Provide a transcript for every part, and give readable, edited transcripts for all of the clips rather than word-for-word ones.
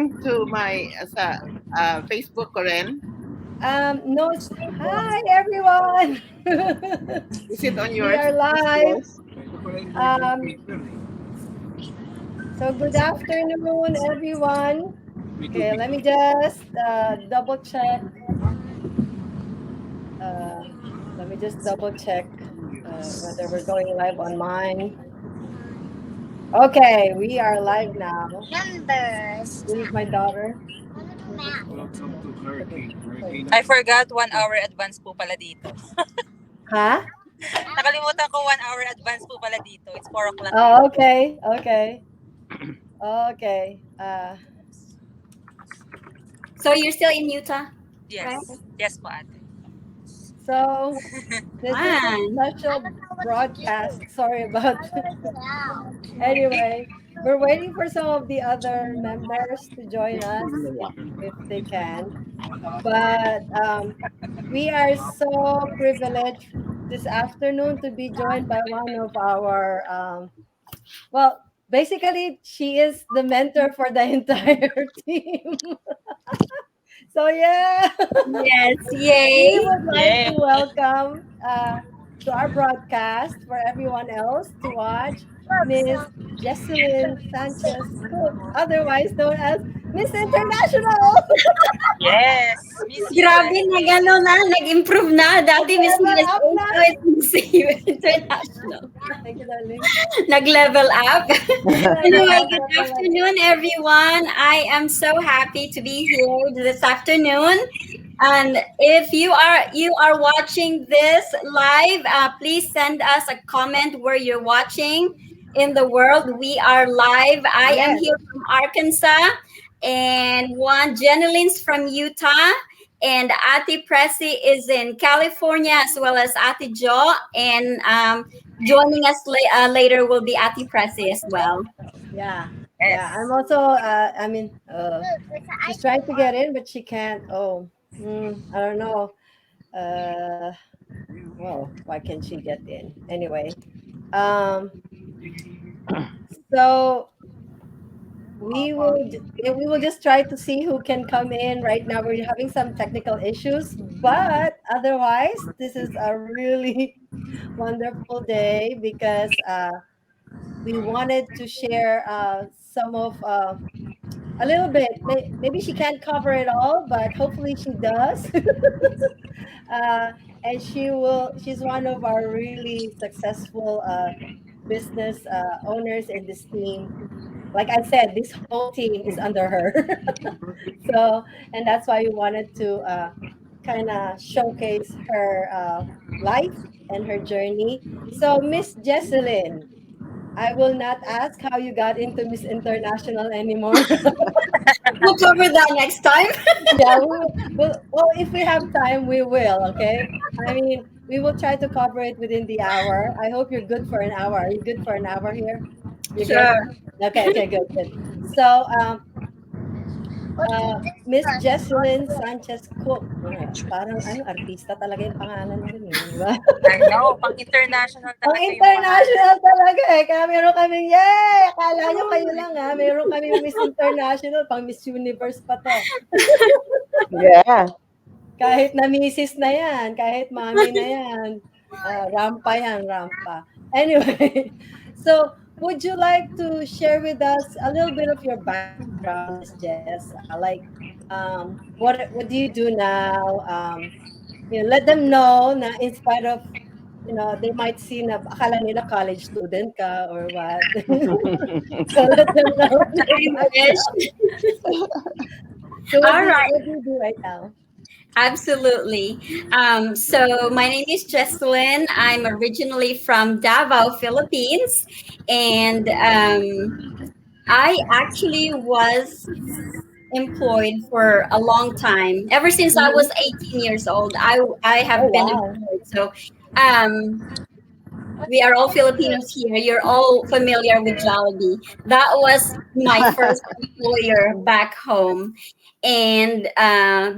link to my Facebook ko rin? No, hi everyone. Is it on We yours? are live. Yes. Um, so good afternoon, everyone. Okay, let me just double check. Uh, Let me just double check whether we're going live on mine. Okay, we are live now. Numbers. This is my daughter. I forgot 1 hour advance po pala dito. Huh? Nakalimutan ko 1 hour advance po pala dito. It's 4 o'clock here. Oh, okay, okay, okay. So you're still in Utah? Yes. Right? Yes po ate. So this is a Fun. special broadcast. Sorry about. Anyway, we're waiting for some of the other members to join us if they can. But we are so privileged this afternoon to be joined by one of our, well, basically, she is the mentor for the entire team. So, yeah. Yes, We yay. would like Yeah. to welcome to our broadcast for everyone else to watch Miss Jessilyn Sanchez-Cook, otherwise known as Miss International. Yes. Miss Grabe na USA. gano'n na, nag-improve na. Dati Miss Nag-level USA, up na. now it's Miss International. Thank you, darling. Nag-level up. Nag-level Anyway, up good na talaga. afternoon, everyone. I am so happy to be here this afternoon. And if you are watching this live, please send us a comment where you're watching in the world. We are live. I am Yes. here from Arkansas, and one Jenilyn's from Utah, and Ati Pressy is in California, as well as Ati Jo. And joining us later will be Ati Pressy as well. Yeah. Yes. Yeah. I'm also, she's trying to get in, but she can't. Oh, I don't know. Uh, well, why can't she get in? Anyway, um, so we will just try to see who can come in. Right now we're having some technical issues, but otherwise this is a really wonderful day because we wanted to share some of a little bit. Maybe she can't cover it all, but hopefully she does. uh, and she's one of our really successful business owners in this team. Like I said, this whole team is under her. So, and that's why we wanted to kind of showcase her life and her journey. So, Miss Jesselyn, I will not ask how you got into Miss International anymore. We'll cover that next time. Yeah, well, if we have time, we will. Okay. I mean, we will try to cover it within the hour. I hope you're good for an hour. Are you good for an hour here? You're good. Sure. Okay. Okay. Good. Good. So, Miss Jessilyn Sanchez-Cook. Parang ano, artista talaga yung pangalan mo rin, di ba? I know. Pang international Ang talaga yung pangalan. international talaga eh. Kaya meron kaming, yay! Akala nyo kayo lang ha. Meron kaming Miss International, pang Miss Universe pa to. Yeah. Kahit na misis na yan, kahit mami na yan. Rampa yan, rampa. Anyway, so would you like to share with us a little bit of your background, Miss Jess? What do you do now? Let them know na in spite of, they might see na akala nila college student ka or what. So let them know your I background. wish. So All right. what do you do right now? Absolutely. So my name is Jesselyn. I'm originally from Davao, Philippines, and I actually was employed for a long time. Ever since I was Mhm. 18 years old, I Oh have been wow. employed. So um, we are all Filipinos here. You're all familiar with Jollibee. That was my first employer back home. And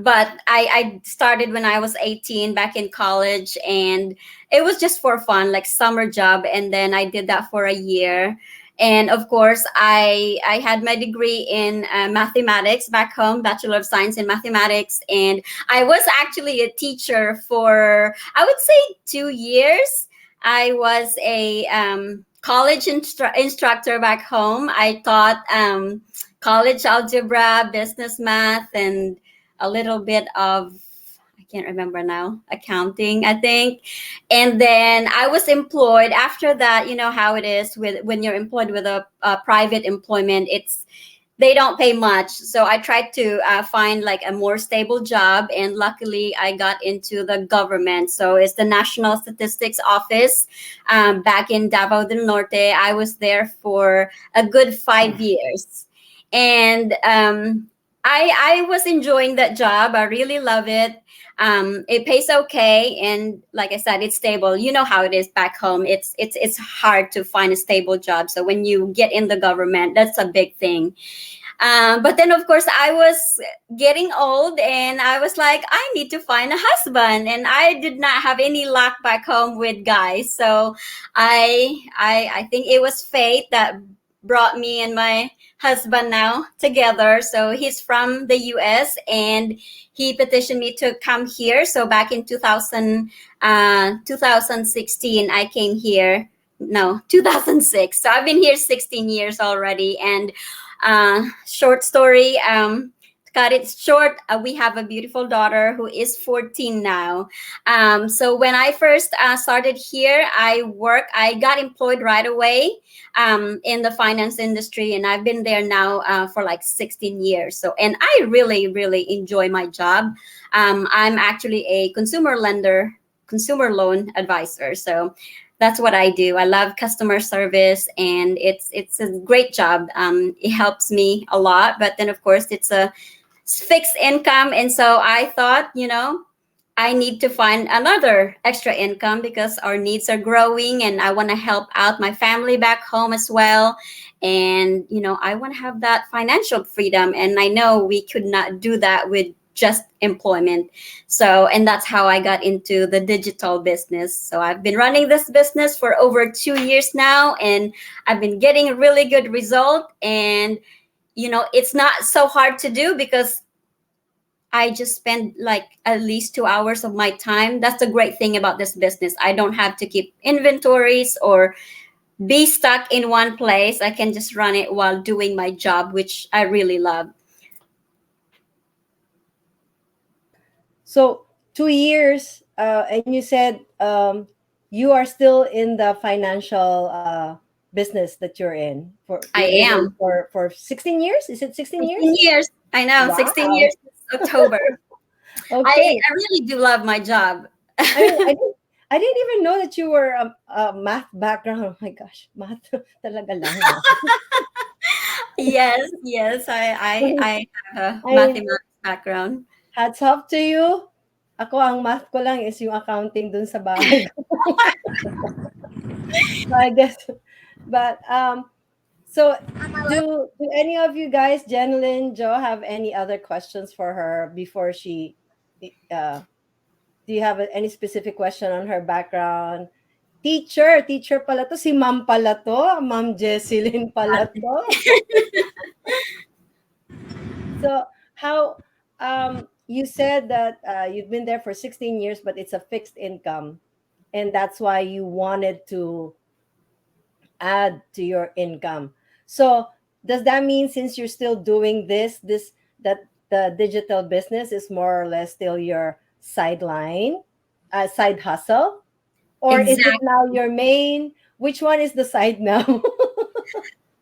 but I started when I was 18 back in college, and it was just for fun, like summer job. And then I did that for a year. And of course, I had my degree in mathematics back home, Bachelor of Science in Mathematics. And I was actually a teacher for, I would say, 2 years. I was a college instructor back home. I taught college algebra, business math, and a little bit of, I can't remember now, accounting, I think. And then I was employed after that. You know how it is with when you're employed with a private employment, it's they don't pay much. So I tried to find like a more stable job, and luckily I got into the government. So it's the National Statistics Office back in Davao del Norte. I was there for a good 5 years, and I was enjoying that job. I really love it. It pays okay, and like I said, it's stable. You know how it is back home. It's hard to find a stable job. So when you get in the government, that's a big thing. But then, of course, I was getting old, and I was like, I need to find a husband, and I did not have any luck back home with guys. So I think it was fate that brought me and my husband now together. So he's from the U.S. and he petitioned me to come here. So back in 2016, I came here. No, 2006. So I've been here 16 years already. And short story, cut it short, we have a beautiful daughter who is 14 now. So when I first started here, I got employed right away in the finance industry, and I've been there now for like 16 years. So, and I really, really enjoy my job. I'm actually a consumer lender, consumer loan advisor. So that's what I do. I love customer service, and it's a great job. It helps me a lot, but then of course it's a fixed income, and so I thought, I need to find another extra income because our needs are growing, and I want to help out my family back home as well. And I want to have that financial freedom, and I know we could not do that with just employment. So, and that's how I got into the digital business. So I've been running this business for over 2 years now, and I've been getting a really good result. And it's not so hard to do because I just spend like at least 2 hours of my time. That's the great thing about this business. I don't have to keep inventories or be stuck in one place. I can just run it while doing my job, which I really love. So 2 years, and you said you are still in the financial business that you're in. For I you've been in am. for 16 years. Is it 16 16 years? years. I know, 16 Wow. years this October. Okay. I really do love my job. I mean, I didn't even know that you were a math background. Oh my gosh, math talaga lang. No? Yes, I have a I mathematics background. hats off to you. Ako, ang math ko lang is yung accounting dun sa bahay ko. So I guess, but so do any of you guys, Jenilyn, Joe, have any other questions for her before she? Do you have any specific question on her background? Teacher pala to, si Ma'am pala to, Ma'am Jessilyn pala to. So how you said that you've been there for 16 years, but it's a fixed income, and that's why you wanted to add to your income. So does that mean since you're still doing this that the digital business is more or less still your sideline, side hustle, or is it Exactly. now your main? Which one is the side now?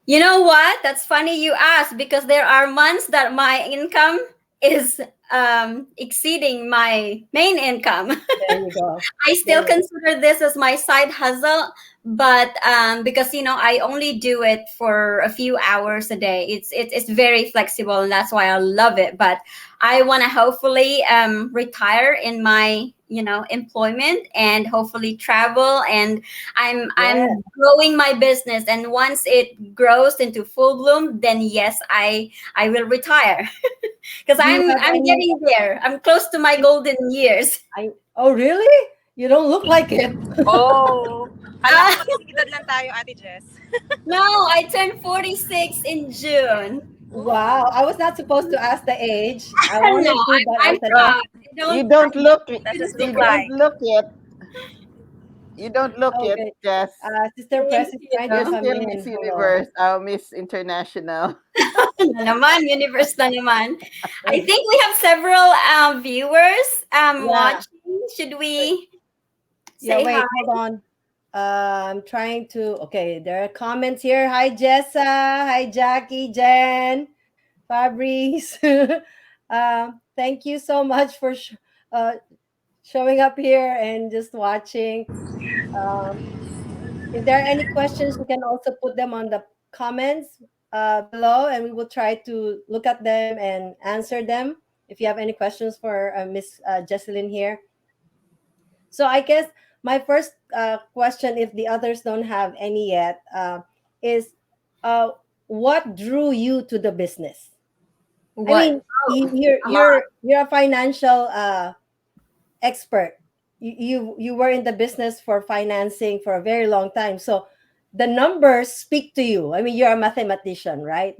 You know what? That's funny you ask because there are months that my income is exceeding my main income. There you go. I There still you go. consider this as my side hustle, but because I only do it for a few hours a day. It's very flexible, and that's why I love it. But I want to hopefully retire in my employment and hopefully travel. And Yeah. I'm growing my business, and once it grows into full bloom, then yes, I will retire because Do you have I'm any? getting there. I'm close to my golden years. Oh, really? You don't look like it. Oh, Kala ko Ah, magkakedad lang tayo, Ate Jess. no, I turned 46 in June. Wow, I was not supposed to ask the age. I No, wanted to, but I I'm said, Uh, ah, proud. you I don't don't look That's use just the you look word. don't like. look it. You don't look it, okay. Jess. Sister Thank Press is trying to You're you. come still in. Miss Hold on. Universe, Miss International. Na naman, universe na naman. I Wait, think we have several viewers yeah, watching. Should wait, we yeah, say hi? wait, hold on. I'm trying to. Okay, there are comments here. Hi, Jessa. Hi, Jackie, Jen, Fabrice. Thank you so much for uh, showing up here and just watching. Um, if there are any questions, you can also put them on the comments below, and we will try to look at them and answer them. If you have any questions for Miss Jesselyn here, so I guess my first question, if the others don't have any yet, is uh, what drew you to the business? I What? mean, Oh, a lot. you're a financial expert. You were in the business for financing for a very long time, so the numbers speak to you. I mean, you're a mathematician, right?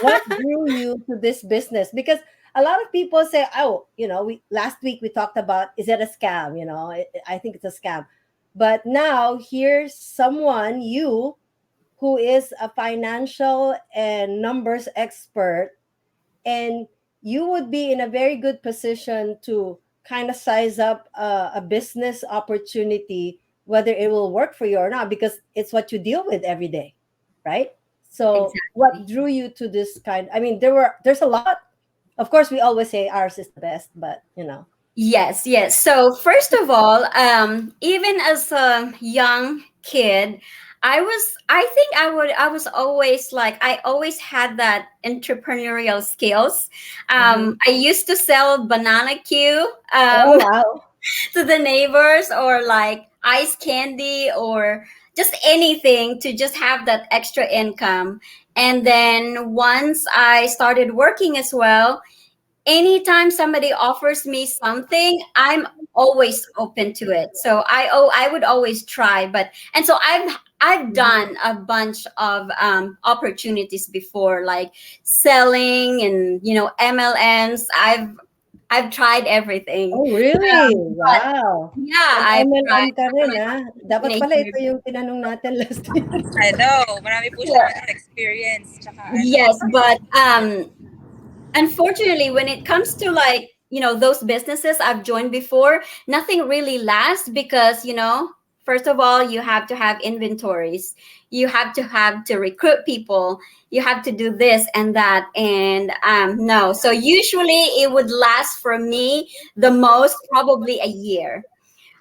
What drew you to this business? Because a lot of people say, "Oh, we last week we talked about is it a scam?" I think it's a scam, but now here's someone who is a financial and numbers expert, and you would be in a very good position to kind of size up a business opportunity, whether it will work for you or not, because it's what you deal with every day, right? So what Exactly. drew you to this kind? I mean, there's a lot. Of course, we always say ours is the best, but Yes, yes. So first of all, even as a young kid, I was always like, I always had that entrepreneurial skills. Mhm. I used to sell banana Q Oh wow. to the neighbors, or like ice candy, or just anything to just have that extra income. And then once I started working as well, anytime somebody offers me something, I'm always open to it. So I would always try. But and so I've Mhm. done a bunch of opportunities before, like selling and MLMs. I've tried everything. Oh really? But Wow. yeah, I've Nag-MLM tried ka for rin, my ah. Dapat pala ito teenager. yung tinanong natin last week. I know. Marami po siyang experience. Tsaka Yes, but unfortunately, when it comes to, like, those businesses I've joined before, nothing really lasts because, first of all, you have to have inventories, you have to recruit people, you have to do this and that, and no. So usually it would last for me the most probably a year.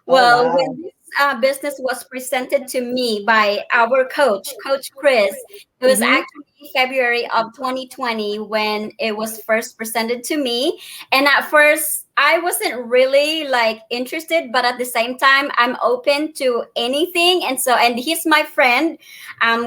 Oh Well, wow. when this business was presented to me by our coach, Coach Chris, it was Mhm. actually February of 2020 when it was first presented to me. And at first, I wasn't really like interested, but at the same time, I'm open to anything. And he's my friend.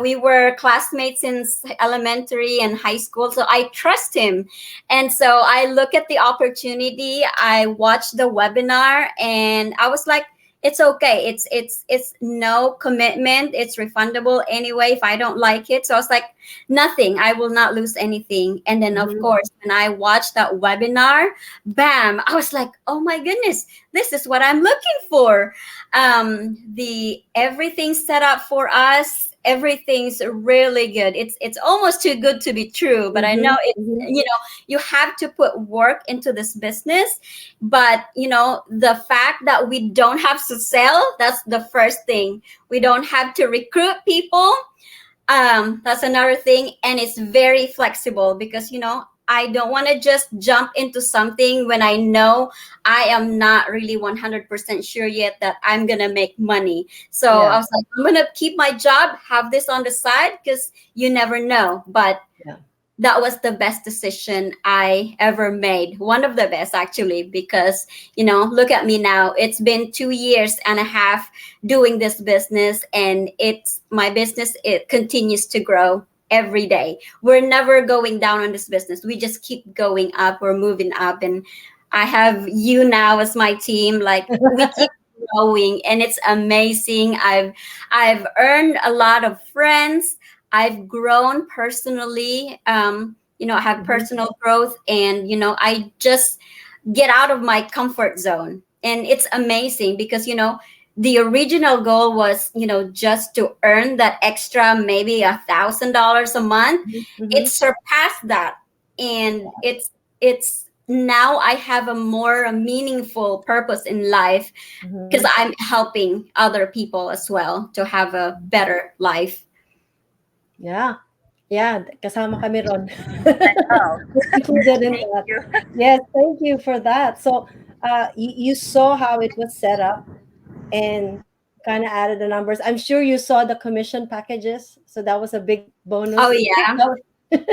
We were classmates since elementary and high school, so I trust him. And so I look at the opportunity. I watched the webinar, and I was like, it's okay. It's no commitment. It's refundable anyway if I don't like it. So I was like, nothing. I will not lose anything. And then of Mhm. course, when I watched that webinar, bam! I was like, oh my goodness, this is what I'm looking for. The everything set up for us. Everything's really good. It's almost too good to be true. But I know Mhm. it's Mhm. you have to put work into this business. But the fact that we don't have to sell, that's the first thing. We don't have to recruit people, that's another thing. And it's very flexible because I don't want to just jump into something when I know I am not really 100% sure yet that I'm gonna make money. So I Yeah. was like, I'm gonna keep my job, have this on the side, because you never know. But Yeah. that was the best decision I ever made. One of the best, actually, because, look at me now. It's been 2 years and a half doing this business, and it's my business. It continues to grow every day. We're never going down on this business. We just keep going up. We're moving up. And I have you now as my team. Like, we keep growing, and it's amazing. I've earned a lot of friends. I've grown personally. I have Mm-hmm. personal growth, and I just get out of my comfort zone, and it's amazing because the original goal was just to earn that extra maybe $1,000 a month. It Mm-hmm. surpassed that, and it's now I have a more meaningful purpose in life because Mm-hmm. I'm helping other people as well to have a better life. Yeah. Yeah, kasama kami ron. Wow. Included in Thank that. you. Yes, thank you for that. So, you saw how it was set up and kind of added the numbers. I'm sure you saw the commission packages, so that was a big Oh bonus. yeah. That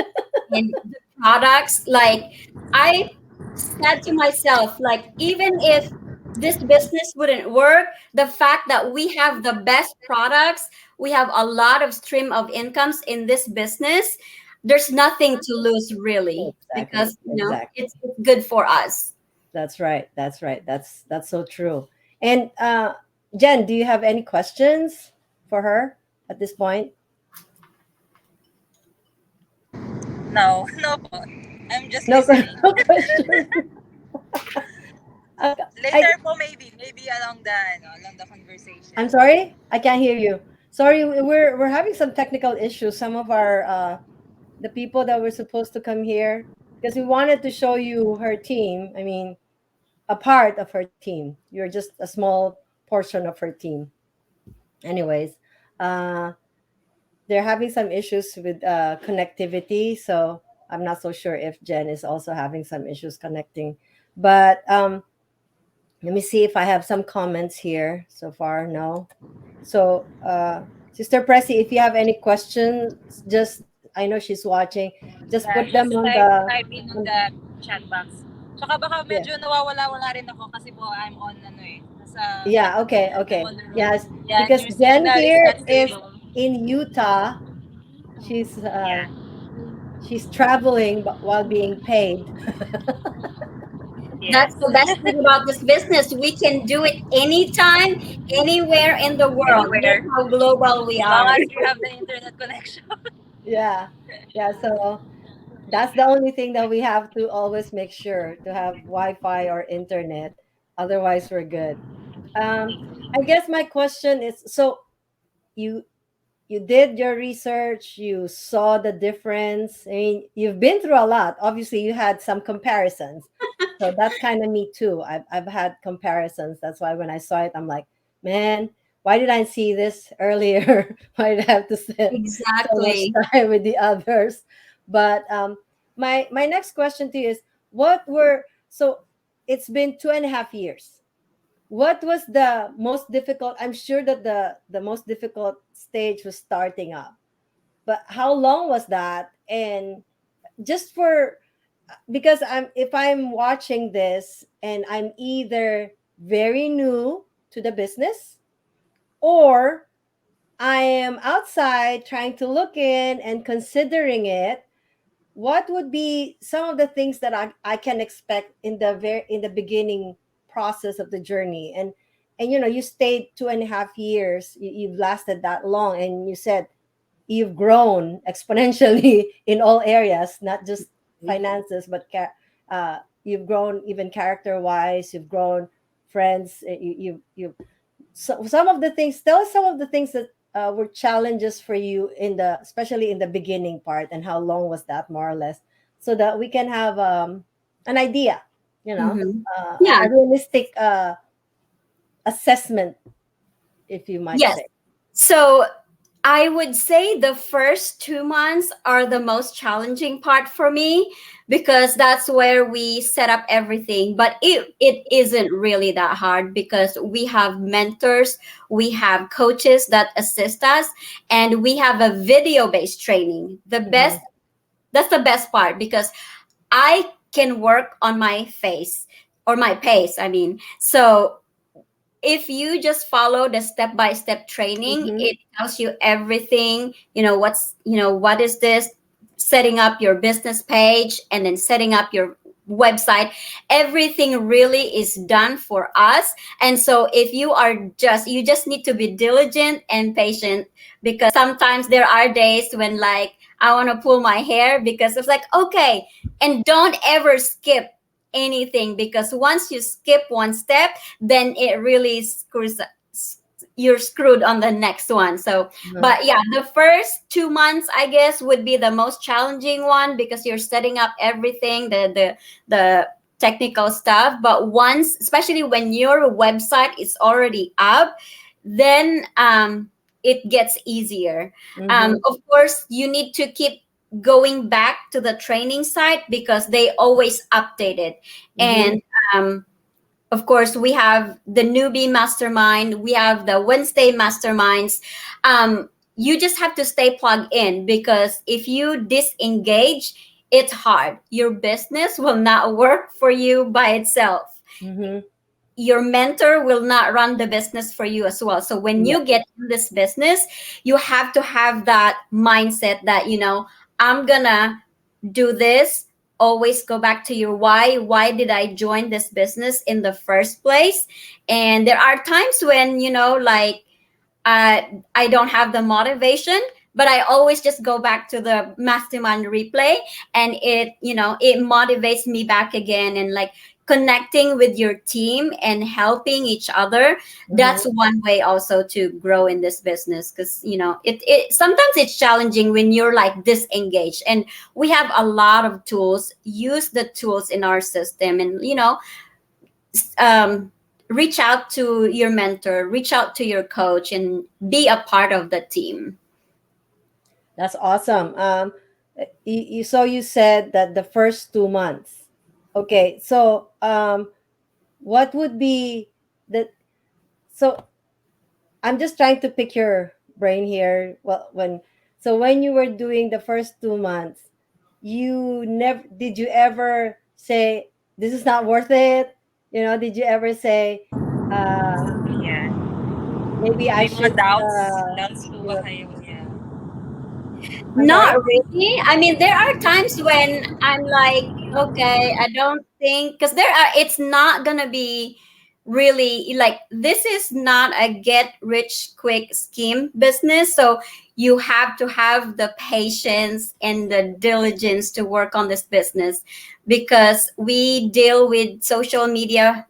And the products, like, I said to myself, like, even if this business wouldn't work, the fact that we have the best products, we have a lot of stream of incomes in this business, there's nothing to lose really, exactly, because exactly. it's good for us. That's right. That's right. That's so true. And Jen, do you have any questions for her at this point? No, no po. I'm just No, listening. no question. I Later po maybe along the along the I'm conversation. sorry, I can't hear you. Sorry, we're having some technical issues. Some of our the people that were supposed to come here because we wanted to show you her team. I mean, a part of her team. You're just a small portion of her team. Anyways, uh, they're having some issues with connectivity, so I'm not so sure if Jen is also having some issues connecting. But let me see if I have some comments here so far. No. So, Sister Pressy, if you have any questions, just I know she's watching. Just Yeah, put them just on the type in on on, the chat box. Tsaka baka yeah. medyo nawawala-wala rin ako kasi po I'm on ano eh. Nasa Yeah, okay, I'm okay. on the road. Yes, Yeah, because your Jen signal is here not is stable. in Utah. She's Yeah. she's traveling while being paid. Yes. That's the best thing about this business. We can do it anytime, anywhere in the world. That's Anywhere. how global we As long are. as you have the internet connection. Yeah. Yeah, so that's the only thing that we have to always make sure to have Wi-Fi or internet. Otherwise, we're good. Um, I guess my question is, so you you did your research, you saw the difference. I mean, you've been through a lot. Obviously, you had some comparisons. So that's kind of me too. I've had comparisons. That's why when I saw it, I'm like, man, why did I see this earlier? Why did I have to spend so much Exactly. time with the others? But my next question to you is, what were so? It's been 2.5 years. What was the most difficult? I'm sure that the most difficult stage was starting up, but how long was that? And just for because I'm if I'm watching this and I'm either very new to the business or I am outside trying to look in and considering it, what would be some of the things that I can expect in the beginning process of the journey? And you stayed 2.5 years, you've lasted that long, and you said you've grown exponentially in all areas, not just finances, but you've grown even character wise, you've grown friends, you so some of the things tell us some of the things that were challenges for you especially in the beginning part, and how long was that more or less, so that we can have an idea, you know Hmm. Yeah. a realistic assessment, if you might Yes. say. So I would say the first 2 months are the most challenging part for me because that's where we set up everything. But it isn't really that hard because we have mentors, we have coaches that assist us, and we have a video based training. Hmm. That's the best part because I can work on my face or my pace. I mean, so if you just follow the step by step training, Hmm. it tells you everything. What is this? Setting up your business page and then setting up your website, everything really is done for us. And so if you just need to be diligent and patient, because sometimes there are days when like I want to pull my hair because it's like, okay, and don't ever skip anything, because once you skip one step, then it really you're screwed on the next one. So Mhm. but yeah, the first 2 months I guess would be the most challenging one, because you're setting up everything, the technical stuff. But once, especially when your website is already up, then it gets easier. Mhm. Of course, you need to keep going back to the training site because they always update it. Mhm. And um, of course, we have the newbie mastermind, we have the Wednesday masterminds. You just have to stay plugged in, because if you disengage, it's hard. Your business will not work for you by itself. Mhm. Your mentor will not run the business for you as well. So when Yeah. you get in this business, you have to have that mindset that, I'm gonna do this. Always go back to your why did I join this business in the first place? And there are times when, like, I don't have the motivation, but I always just go back to the mastermind replay, and it motivates me back again. And like connecting with your team and helping each other, Mhm. that's one way also to grow in this business, because it sometimes it's challenging when you're like disengaged. And we have a lot of tools. Use the tools in our system, and um, reach out to your mentor, reach out to your coach, and be a part of the team. That's awesome. So you said that the first 2 months. Okay, so what would be the so I'm just trying to pick your brain here. Well, when you were doing the first 2 months, you never did you ever say this is not worth it? Did you ever say uh Yeah. maybe I May mga should doubts po you ba know kayo? Yeah. I'm Not sorry? really. I mean, there are times when I'm like, okay, I don't think, because it's not gonna be really like, this is not a get rich quick scheme business. So you have to have the patience and the diligence to work on this business, because we deal with social media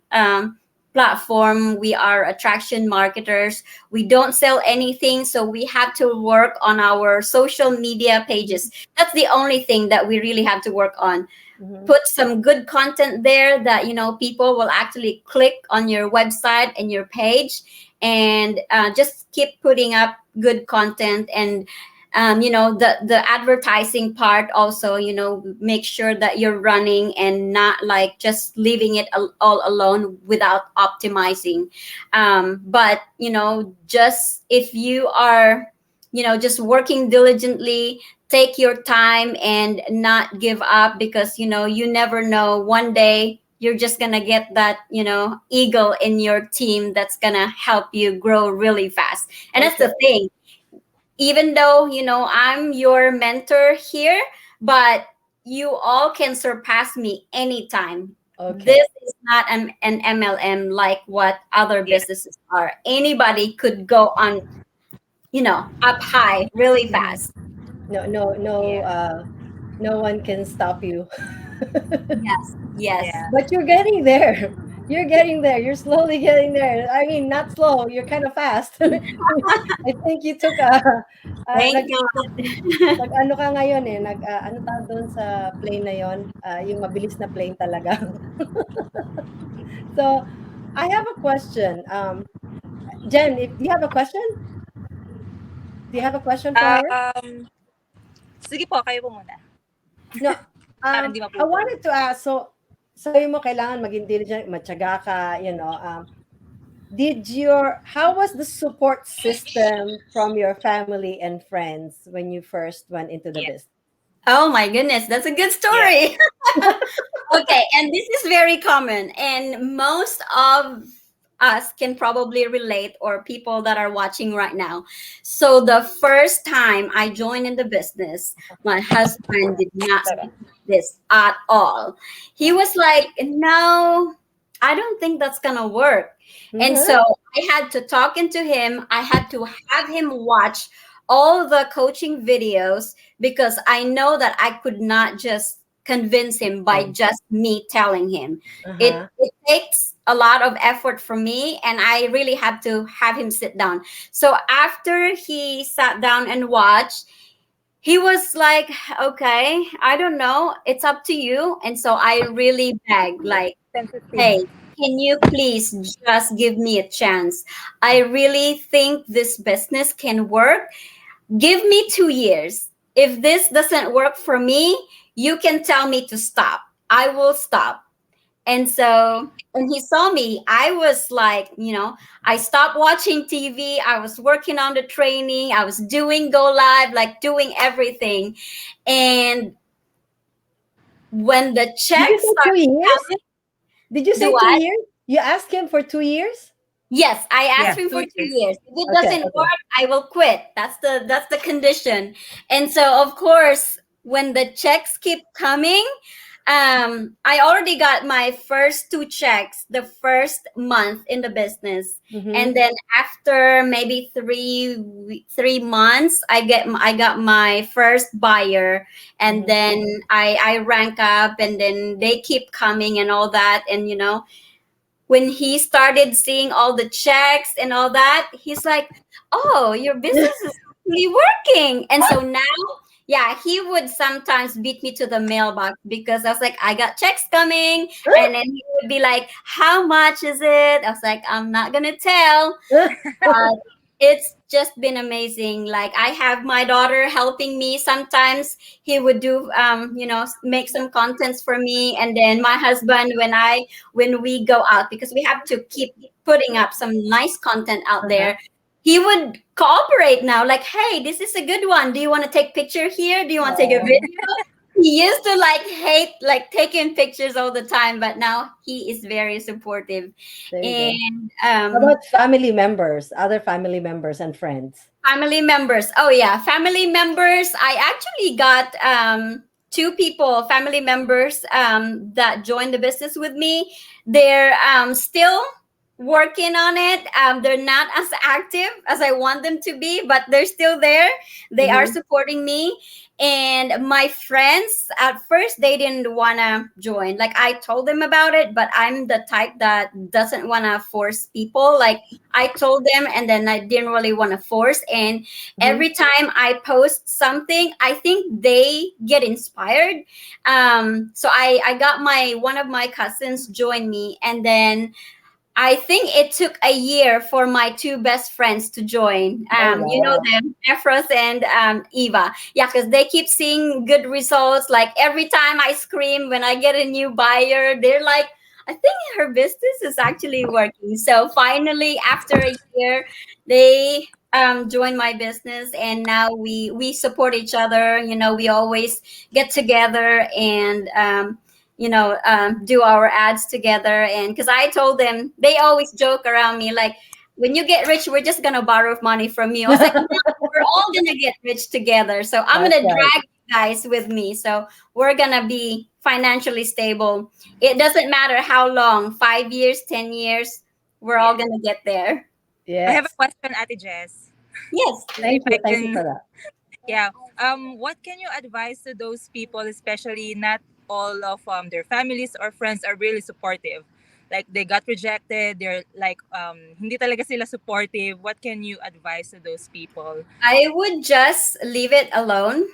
platform. We are attraction marketers. We don't sell anything, so we have to work on our social media pages. That's the only thing that we really have to work on. Mhm. Put some good content there that people will actually click on your website and your page. And just keep putting up good content. And the advertising part also, make sure that you're running and not like just leaving it all alone without optimizing. But just if you are just working diligently, take your time and not give up, because you never know, one day you're just gonna get that eagle in your team that's gonna help you grow really fast. And that's Okay. the thing, even though I'm your mentor here, but you all can surpass me anytime. Okay. This is not an MLM like what other Yeah. businesses are. Anybody could go on up high really Mhm. fast. No, no, no, Yeah. no one can stop you. Yes, yes. Yeah. But you're getting there. You're getting there. You're slowly getting there. I mean, not slow. You're kind of fast. I think you took Thank God. nag ano ka ngayon eh, ano tawag doon sa plane na yon? Yung mabilis na plane talaga. So, I have a question. Jen, do you have a question? Do you have a question for her? Um, Sige po, kayo po muna. No. Para hindi I maputol. wanted to ask, so sabi mo kailangan maging diligent, matyaga ka, how was the support system from your family and friends when you first went into the Yeah. business? Oh my goodness, that's a good Yeah. story. Okay, and this is very common, and most of us can probably relate, or people that are watching right now. So the first time I joined in the business, my husband did not speak this at all. He was like, no, I don't think that's gonna work. And Mm-hmm. so I had to talk into him. I had to have him watch all the coaching videos because I know that I could not just convince him by Okay. just me telling him. Uh-huh. It takes a lot of effort from me, and I really have to have him sit down. So after he sat down and watched, he was like, okay, I don't know, it's up to you. And so I really begged, like, Sensitive. hey, can you please just give me a chance? I really think this business can work. Give me 2 years. If this doesn't work for me, you can tell me to stop. I will stop. And so when he saw me, I was like, I stopped watching TV. I was working on the training. I was doing go live, like doing everything. And when the Did you checks say 2 years? started Did you coming, do say two I? years? You asked him for 2 years? Yes, I Yeah, asked him for two two years. years. If it Okay, doesn't okay. work, I will quit. That's the condition. And so of course, when the checks keep coming, I already got my first two checks the first month in the business. Mm-hmm. And then after maybe 3 months, I got my first buyer, and Mm-hmm. then I rank up, and then they keep coming and all that. And when he started seeing all the checks and all that, he's like, "Oh, your business is actually working." And so now, yeah, he would sometimes beat me to the mailbox because I was like, "I got checks coming," and then he would be like, "How much is it?" I was like, "I'm not gonna tell." But it's just been amazing. Like, I have my daughter helping me. Sometimes he would do make some contents for me, and then my husband, when we go out, because we have to keep putting up some nice content out Uh-huh. there, he would cooperate now, like, hey, this is a good one, do you want to take picture here, do you want to take a Oh, video? He used to like hate like taking pictures all the time, but now he is very supportive. there you go. And How about family members, other family members and friends? family members. Oh yeah, family members. I actually got two people, family members, that joined the business with me. They're still working on it. They're not as active as I want them to be, but they're still there. They are Mm-hmm. supporting me. And my friends, at first, they didn't want to join. Like, I told them about it, but I'm the type that doesn't want to force people. Like, I told them, and then I didn't really want to force. And Mm-hmm. every time I post something, I think they get inspired. So I got my one of my cousins join me, and then I think it took a year for my two best friends to join. Oh, You know wow. them, Ephros and Eva. Yeah, because they keep seeing good results. Like, every time I scream when I get a new buyer, they're like, I think her business is actually working. So finally, after a year, they joined my business, and now we support each other. We always get together and do our ads together. And because I told them, they always joke around me like, when you get rich, we're just gonna borrow money from you. I was like, no, we're all gonna get rich together, so I'm That's gonna right. drag you guys with me, so we're gonna be financially stable. It doesn't matter how long, 5 years, 10 years, we're all Yeah. gonna get there. I have a Yes. question, Ate Jess. Yes. If Thank you. I Thank you can, for that. yeah. What can you advise to those people, especially not all of their families or friends are really supportive? Like, they got rejected, they're like hindi talaga sila supportive. What can you advise to those people? I would just leave it alone.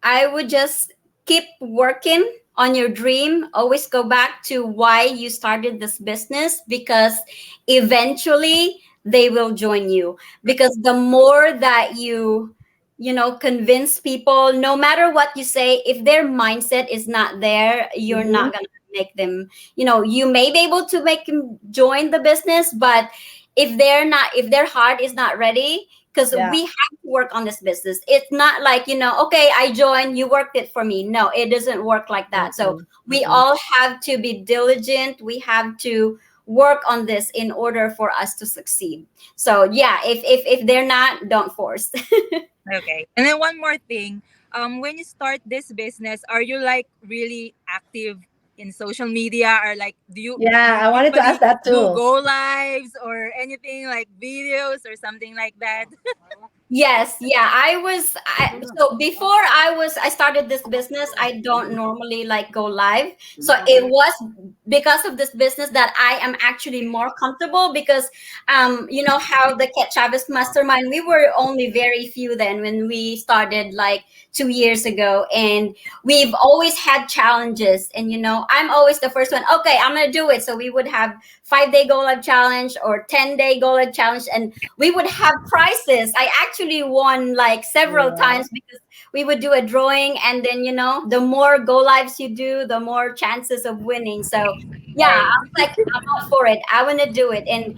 I would just keep working on your dream. Always go back to why you started this business, because eventually they will join you. Because the more that convince people, no matter what you say, if their mindset is not there, you're Mm-hmm. not going to make them, you may be able to make them join the business, but if their heart is not ready, because Yeah. we have to work on this business. It's not like, okay, I joined, you worked it for me. No, it doesn't work like that. So Mm-mm. we Mm-mm. all have to be diligent. We have to work on this in order for us to succeed. So yeah, if they're not, don't force. Okay. And then one more thing. when you start this business, are you like really active in social media, or like do Yeah, you I wanted to ask usually that do too. go lives or anything like videos or something like that? Yes, yeah. So before I started this business, I don't normally like go live. So it was because of this business that I am actually more comfortable because you know how the Ket Chavez Mastermind, we were only very few then when we started like 2 years ago, and we've always had challenges, and you know, I'm always the first one, okay, I'm gonna do it. So we would have 5 day go live challenge or 10 day go live challenge, and we would have prizes. I actually won like several Yeah, times because we would do a drawing, and then you know, the more go lives you do, the more chances of winning. So yeah, I Right. was like, I'm up for it. I want to do it, and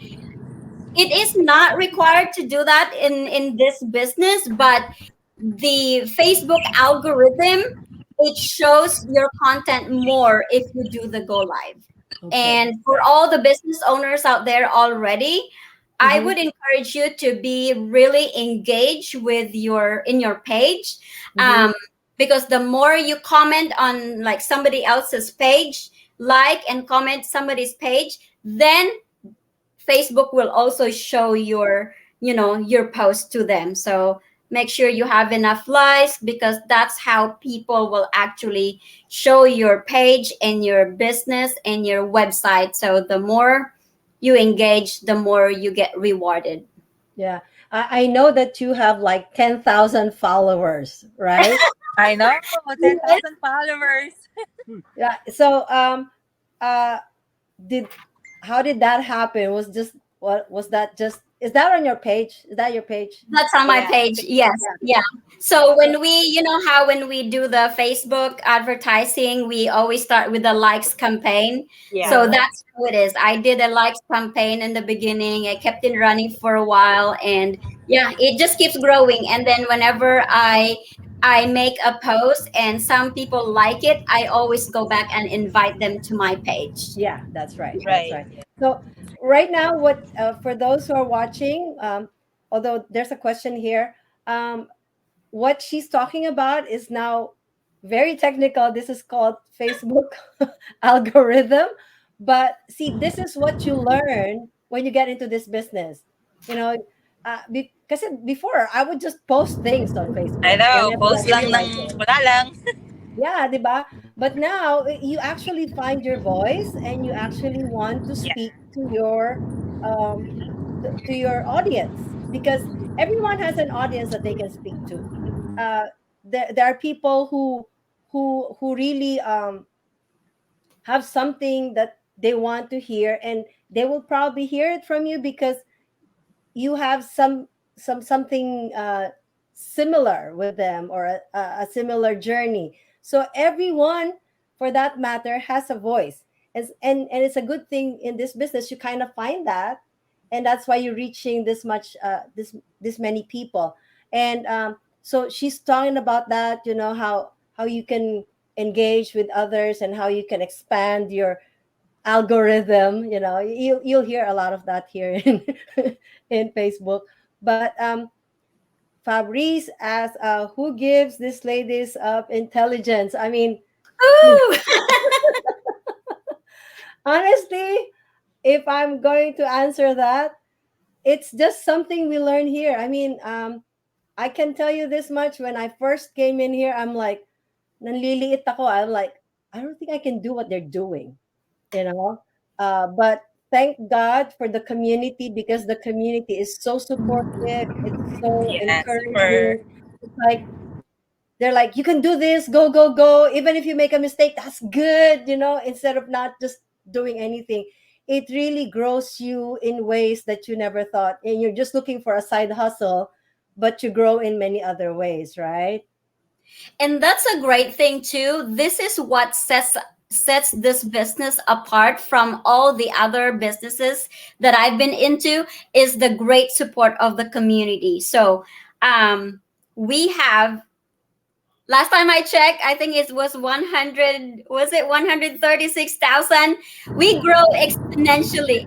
it is not required to do that in this business, but the Facebook algorithm, it shows your content more if you do the go live. okay. And for all the business owners out there already, I Mm-hmm. would encourage you to be really engaged with your in your page, Mm-hmm. um, because the more you comment on like somebody else's page, like and comment somebody's page, then Facebook will also show your, you know, your post to them. So make sure you have enough likes, because that's how people will actually show your page and your business and your website. So the more you engage, the more you get rewarded. Yeah. I know that you have like 10,000 followers, right? I know, Yes. 10,000 followers. Yeah. So uh did how did that happen? Was just what was that just is that on your page? Is that your page? That's on my Yeah. page. Yes. Yeah. Yeah. So So when we, you know how when we do the Facebook advertising, we always start with the likes campaign. Yeah. So uh-huh. that's how it is. I did a likes campaign in the beginning. I kept it running for a while, and yeah, it just keeps growing. And then whenever I make a post and some people like it, I always go back and invite them to my page. Yeah, that's right. That's Right. right. So right now, what for those who are watching, although there's a question here, um, what she's talking about is now very technical. This is called Facebook algorithm. But see, this is what you learn when you get into this business. You know, because before I would just post things on I Facebook know, whenever I post feel lang like ng it. wala lang. Yeah, diba? But now you actually find your voice and you actually want to Yeah. speak to your um to your audience because everyone has an audience that they can speak to. There are people who really have something that they want to hear and they will probably hear it from you because you have something similar with them or a similar journey, so everyone for that matter has a voice. And it's a good thing in this business you kind of find that, and that's why you're reaching this much this many people. And so she's talking about that, you know, how you can engage with others and how you can expand your algorithm. You know, you'll hear a lot of that here in in Facebook. But Fabrice asks, who gives these ladies up intelligence? I mean, Ooh! honestly, if I'm going to answer that, it's just something we learn here. I mean, I can tell you this much. When I first came in here, I'm like, nanliliit ako. I'm like, I don't think I can do what they're doing, you know. But thank God for the community because the community is so supportive. It's so Yeah, super. encouraging. It's like they're like, you can do this, go, go, go. Even if you make a mistake, that's good, you know, instead of not just doing anything. It really grows you in ways that you never thought. And you're just looking for a side hustle, but you grow in many other ways, right? And that's a great thing too. This is what sets this business apart from all the other businesses that I've been into, is the great support of the community. So we have, last time I checked, I think it was 100, was it 136,000? We grow exponentially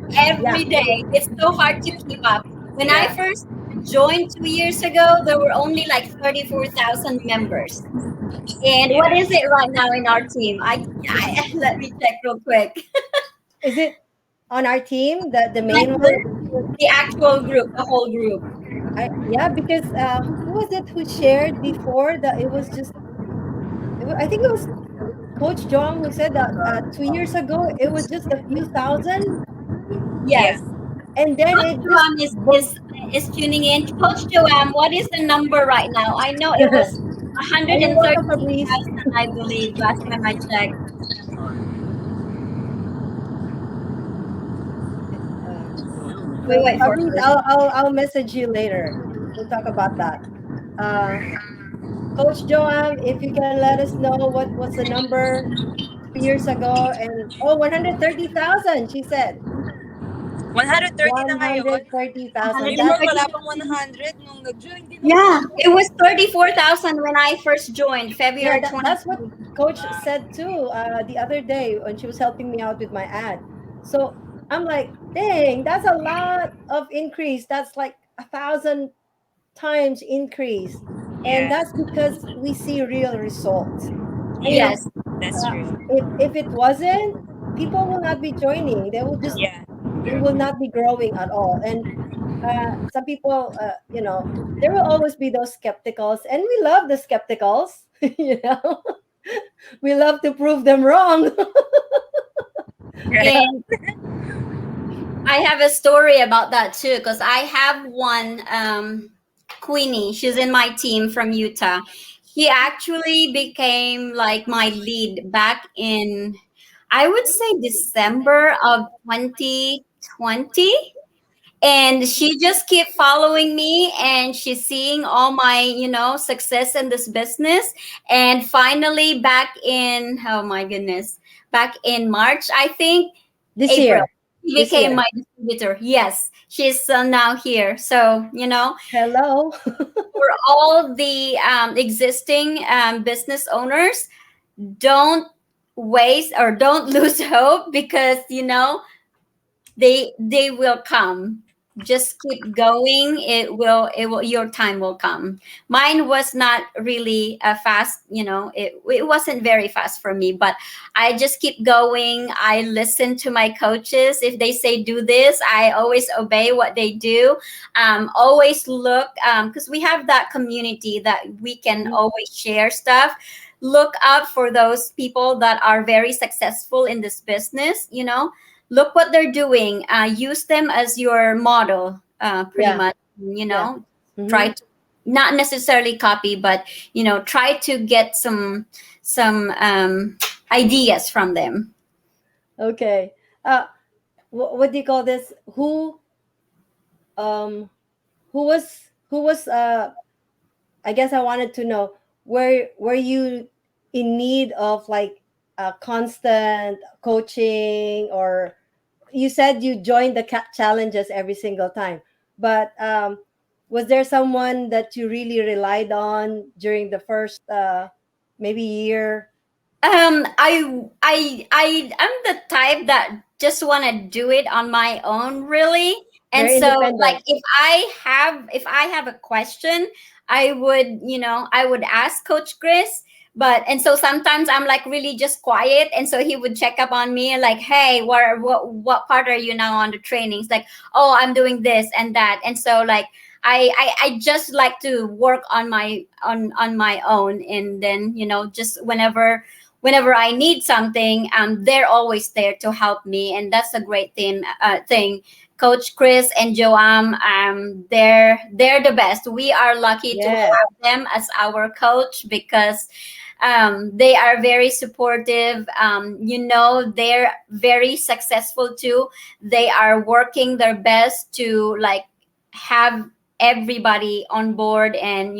Yeah, every day. It's so hard to keep up. When I yeah. first joined 2 years ago, there were only like 34,000 members. And what Yeah. is it right now in our team? I let me check real quick. Is it on our team, the Like main one? the actual group, the whole group. Yeah, because who was it who shared before that it was just I think it was Coach Jong who said that 2 years ago it was just a few thousand, Yes. Yeah. and then Coach it just Joam is tuning in. Coach Joam, what is the number right now? I know it was oh, you're welcome, Fabrice. 130,000, I believe, last time I checked. Uh, We wait for Fabrice, her. I'll message you later. We'll talk about that. Uh, Coach Joam, if you can let us know what's the number 2 years ago, and 130,000, she said 130 na ngayon. 130,000. Before, That's 130. wala pang 100. Nung nag-join din ako Yeah, ako. it was 34,000 when I first joined, yeah, February that's what 22. Coach said too. The other day when she was helping me out with my ad. So I'm like, dang, that's a lot of increase. That's like 1,000 times increase, and Yeah. that's because we see real results. I Yeah. mean, Yes, That's uh, true. if it wasn't, people will not be joining. They will just Yeah. we will not be growing at all. And some people, there will always be those skepticals, and we love the skepticals. We love to prove them wrong. Right. and I have a story about that too, because I have one, Queenie. She's in my team from Utah. He actually became like my lead back in, I would say, December of 2020. And she just keep following me, and she's seeing all my success in this business. And finally, back in, oh my goodness, back in March, I think, This April, year, she this became year. my distributor. Yes, she's now here. So Hello. for all the existing business owners, don't waste or don't lose hope, because they will come. Just keep going. It will your time will come. Mine was not really fast. It wasn't very fast for me, but I just keep going. I listen to my coaches. If they say do this, I always obey what they do. Always look, because we have that community that we can Mhm. always share stuff. Look up for those people that are very successful in this business. Look what they're doing. Use them as your model, pretty Yeah, much. yeah. Hmm. Try to not necessarily copy, but try to get some ideas from them. Okay. What do you call this? Um who was I guess I wanted to know, were you in need of like constant coaching, or you said you joined the challenges every single time, but was there someone that you really relied on during the first maybe year? I am the type that just want to do it on my own, really. And Very so, like, independent. if I have a question, I would ask Coach Chris. And so sometimes I'm like really just quiet, and so he would check up on me, like, hey, what part are you now on the trainings? Like, oh, I'm doing this and that. And so, like, I just like to work on my own, and then just whenever I need something, they're always there to help me, and that's a great thing. Coach Chris and Joam, they're the best. We are lucky to Yes. have them as our coach, because they are very supportive. They're very successful too. They are working their best to, like, have everybody on board, and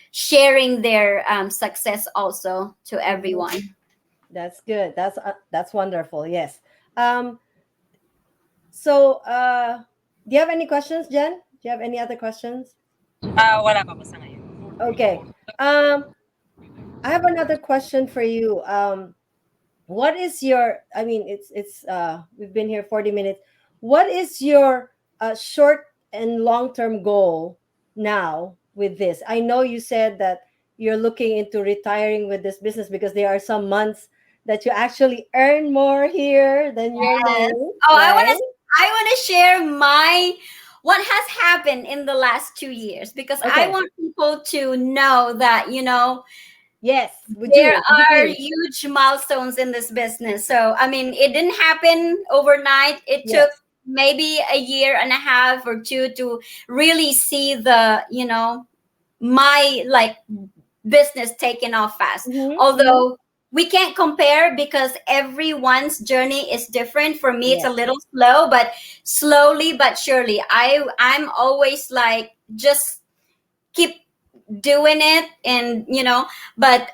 sharing their success also to Mhm. everyone. That's good. That's wonderful. Yes. um so do you have any questions, Jen? Do you have any other questions? Wala pa po sa ngayon. Okay. I have another question for you. What is your, I mean, it's we've been here 40 minutes. What is your short and long term goal now with this? I know you said that you're looking into retiring with this business because there are some months that you actually earn more here than you're Yes. leaving, Oh, right? I want to share my what has happened in the last 2 years because I Okay. want people to know that Yes. Would there you? Would you are please? huge milestones in this business. So I mean, it didn't happen overnight. It took Yes. maybe a year and a half or two to really see the my like business taking off fast. Mm-hmm. Although we can't compare because everyone's journey is different. For me, it's a Yes. little slow, but slowly but surely. I'm always like just keep doing it, and but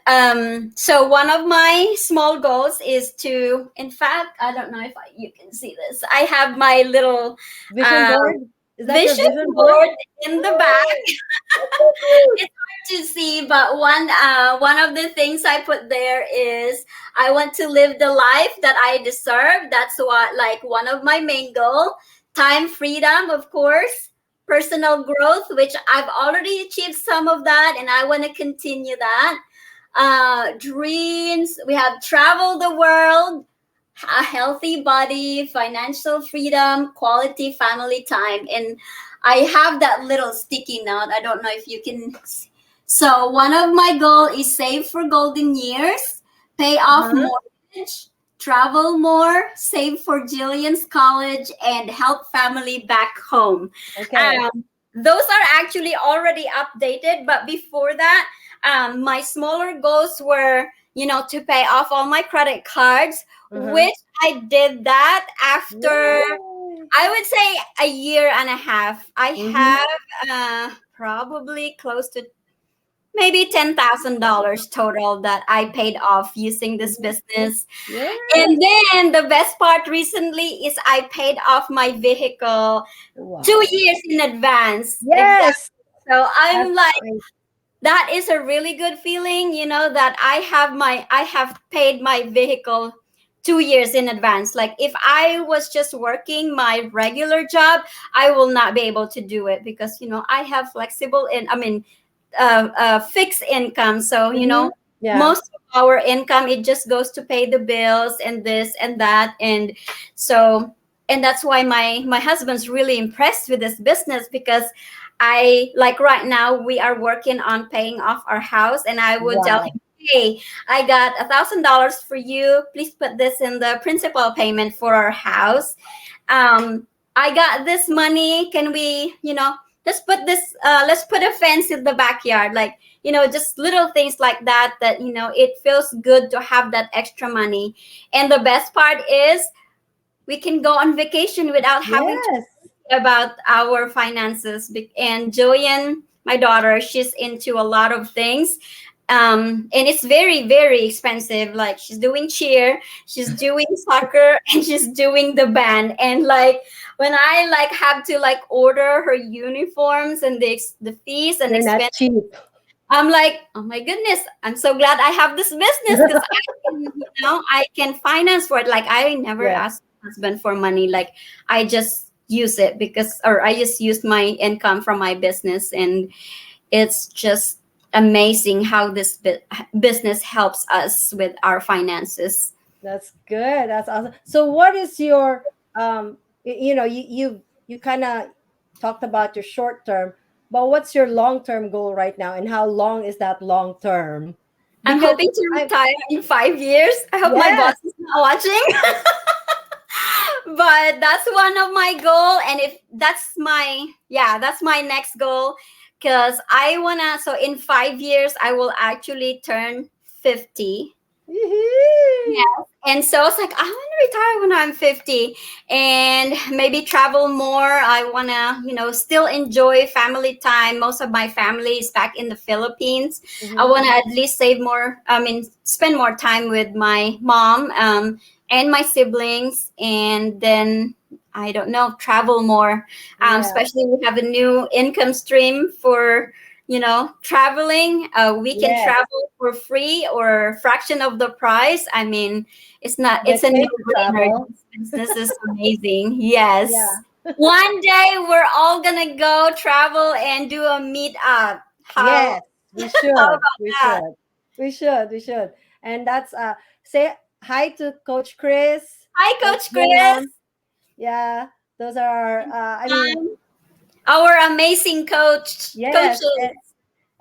so one of my small goals is to, in fact, I don't know if you can see this. I have my little Vision um, board? Is that your vision vision board? board in the back. Oh, that's so cute. It's hard to see, but one of the things I put there is I want to live the life that I deserve. That's what, like, one of my main goal. Time freedom, of course. Personal growth, which I've already achieved some of that, and I want to continue that. Dreams, we have traveled the world, a healthy body, financial freedom, quality family time. And I have that little sticky note. I don't know if you can see. So one of my goal is save for golden years, pay off Uh-huh. mortgage, travel more, save for Jillian's college, and help family back home. Okay. Those are actually already updated, but before that, my smaller goals were, to pay off all my credit cards, Uh-huh. which I did that after, Yay. I would say, a year and a half. I Mm-hmm. have probably close to maybe $10,000 total that I paid off using this Mm-hmm. business. Yes. And then the best part recently is I paid off my vehicle two Wow. years in advance. Exactly. Yes. So That's I'm like, great. that is a really good feeling, that I have paid my vehicle 2 years in advance. Like, if I was just working my regular job, I will not be able to do it because I have flexible, and I mean, fixed income. So Mm-hmm. Yeah. most of our income, it just goes to pay the bills and this and that. And so, and that's why my husband's really impressed with this business because I, like, right now we are working on paying off our house, and I would tell Wow. him, hey, I got $1,000 for you, please put this in the principal payment for our house. I got this money, can we, let's put a fence in the backyard, like, just little things like that, it feels good to have that extra money. And the best part is we can go on vacation without having to Yes. worry about our finances. And Jillian, my daughter, she's into a lot of things, and it's very, very expensive. Like, she's doing cheer, she's doing soccer, and she's doing the band. And like, when I like have to like order her uniforms and the fees and They're not expense, cheap. I'm like, oh my goodness, I'm so glad I have this business because I can finance for it. Like, I never Yes. asked my husband for money. Like, I just use it or I just used my income from my business, and it's just amazing how this business helps us with our finances. That's good. That's awesome. So what is your you kind of talked about your short term, but what's your long term goal right now, and how long is that long term? I'm Because hoping to I retire in 5 years. I hope my boss yes, is not watching. But that's one of my goal, and if that's my next goal, because I wanna, so in 5 years I will actually turn 50. Yee-hee. Yes. And so it's like, I want to retire when I'm 50 and maybe travel more. I want to, still enjoy family time. Most of my family is back in the Philippines. I Mhm. want to at least spend more time with my mom, and my siblings, and then, I don't know, travel more. Yeah. Especially we have a new income stream for traveling. We can Yes. travel for free or fraction of the price. I mean, it's Get a paid to no-brainer. travel. This business is amazing. Yeah. Yes. One day we're all gonna go travel and do a meetup. How Yes, we how should. about We that? should. We should. We should. And that's say hi to Coach Chris, Hi, Coach Coach Chris. Mom. Yeah, those are I mean, Our amazing yes, coaches.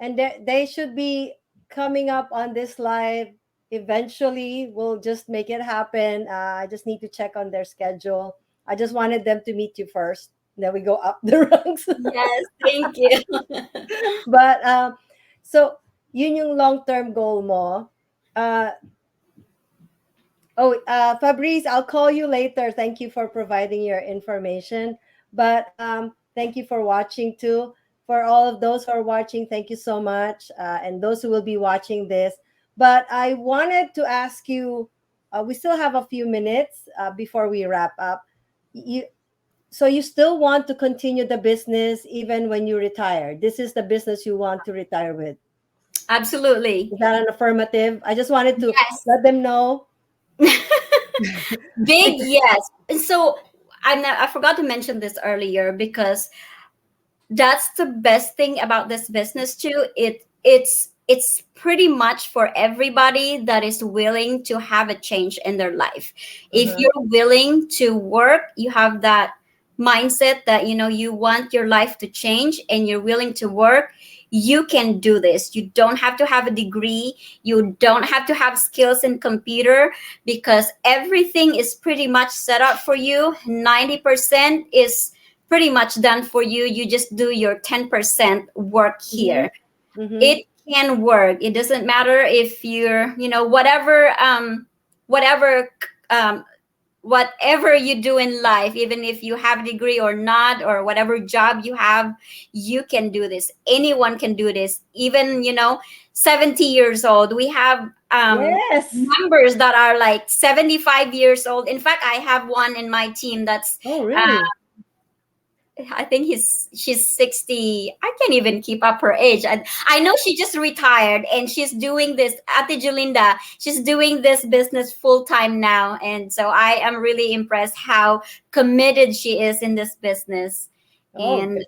and they should be coming up on this live eventually. We'll just make it happen. I just need to check on their schedule. I just wanted them to meet you first. Then we go up the ranks. Yes, thank you. But so yun yung long-term goal mo. Uh, Fabrice, I'll call you later. Thank you for providing your information. But thank you for watching too. For all of those who are watching, thank you so much. And those who will be watching this. But I wanted to ask you, we still have a few minutes before we wrap up. You, so you still want to continue the business even when you retire? This is the business you want to retire with. Absolutely. Is that an affirmative? I just wanted to Yes. let them know. Big yes. And so I forgot to mention this earlier because that's the best thing about this business too. It's pretty much for everybody that is willing to have a change in their life. If Uh-huh. you're willing to work, you have that mindset that you want your life to change and you're willing to work, you can do this. You don't have to have a degree, you don't have to have skills in computer, because everything is pretty much set up for you. 90% is pretty much done for you. You just do your 10% work Mm-hmm. here. Mm-hmm. It can work. It doesn't matter if you're, whatever, whatever, um, whatever you do in life, even if you have a degree or not, or whatever job you have, you can do this. Anyone can do this. Even 70 years old. We have Yes. members that are like 75 years old. In fact, I have one in my team that's Oh, uh, really? I think she's 60. I can't even keep up her age. I know she just retired and she's doing this, Ate Julinda, she's doing this business full time now. And so I am really impressed how committed she is in this business. Oh, And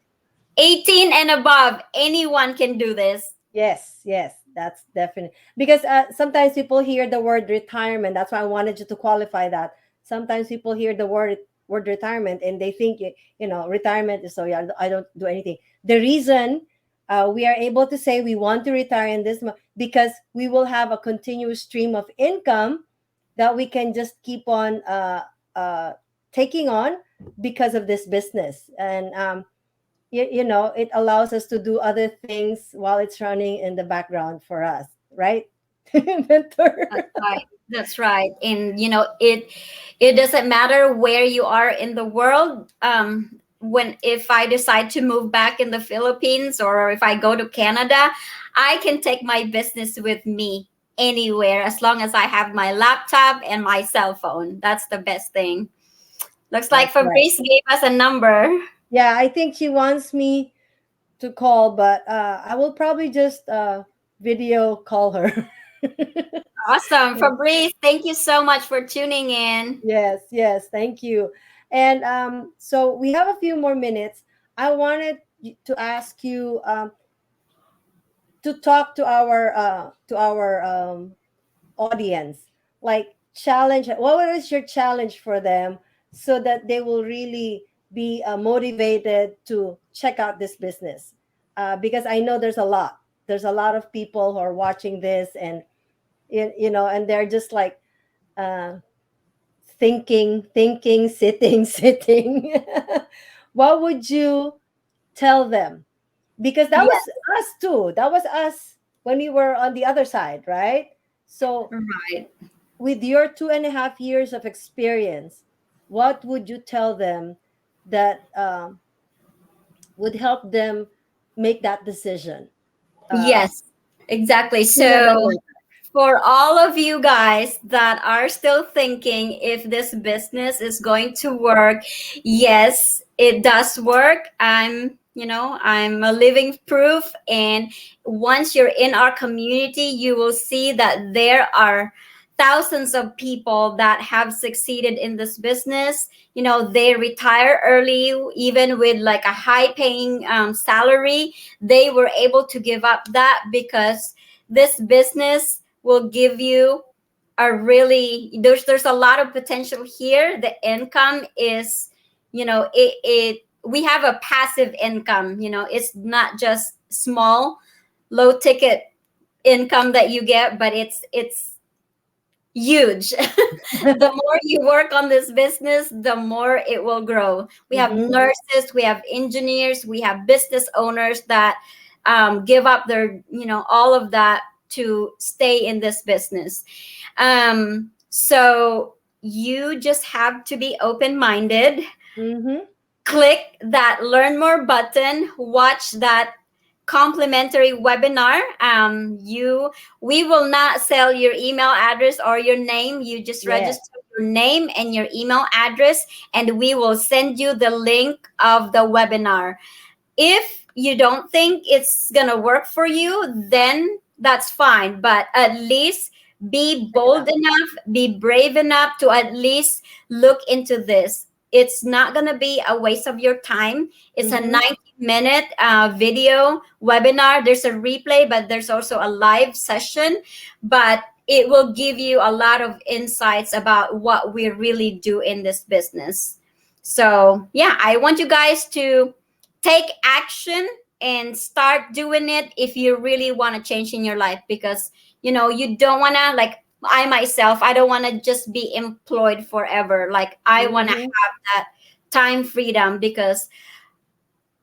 18 and above, anyone can do this. yes, yes, that's definite. Because sometimes people hear the word retirement. That's why I wanted you to qualify that. Sometimes people hear the word retirement and they think retirement is so yeah, I don't do anything. The reason we are able to say we want to retire in this because we will have a continuous stream of income that we can just keep on taking on because of this business. And it allows us to do other things while it's running in the background for us, right? Mentor. That's right. That's right. And it doesn't matter where you are in the world. When if I decide to move back in the Philippines, or if I go to Canada, I can take my business with me anywhere as long as I have my laptop and my cell phone. That's the best thing. Looks like That's right. Fabrice gave us a number. Yeah, I think she wants me to call, but I will probably just video call her. Awesome. Fabrice, thank you so much for tuning in. Yes, yes, thank you. And so we have a few more minutes. I wanted to ask you to talk to our audience, like challenge. What is your challenge for them so that they will really be motivated to check out this business? Because I know there's a lot of people who are watching this, and and they're just like uh, thinking, sitting, sitting. What would you tell them? Because that was Yes, us too. That was us when we were on the other side, right? So right. with your 2.5 years of experience, what would you tell them that would help them make that decision uh, Yes, exactly. sooner than So later? for all of you guys that are still thinking if this business is going to work, yes, it does work. I'm a living proof. And once you're in our community, you will see that there are thousands of people that have succeeded in this business. They retire early, even with like a high paying salary. They were able to give up that because this business will give you a really, there's a lot of potential here. The income is, it we have a passive income. It's not just small low ticket income that you get, but it's huge. The more you work on this business, the more it will grow. We have Mm-hmm. nurses, we have engineers, we have business owners that give up their, all of that to stay in this business. So you just have to be open minded. Mm-hmm. Click that learn more button, watch that complimentary webinar. We will not sell your email address or your name. You just Yes. register your name and your email address, and we will send you the link of the webinar. If you don't think it's gonna work for you, then that's fine. But at least be Check it bold out. enough, be brave enough to at least look into this. It's not gonna be a waste of your time. It's a Mm-hmm. 90-minute video webinar. There's a replay, but there's also a live session. But it will give you a lot of insights about what we really do in this business. So yeah, I want you guys to take action and start doing it if you really want to change in your life, because you don't want to, like, I myself, I don't want to just be employed forever. Like, I want to Mm-hmm. have that time freedom, because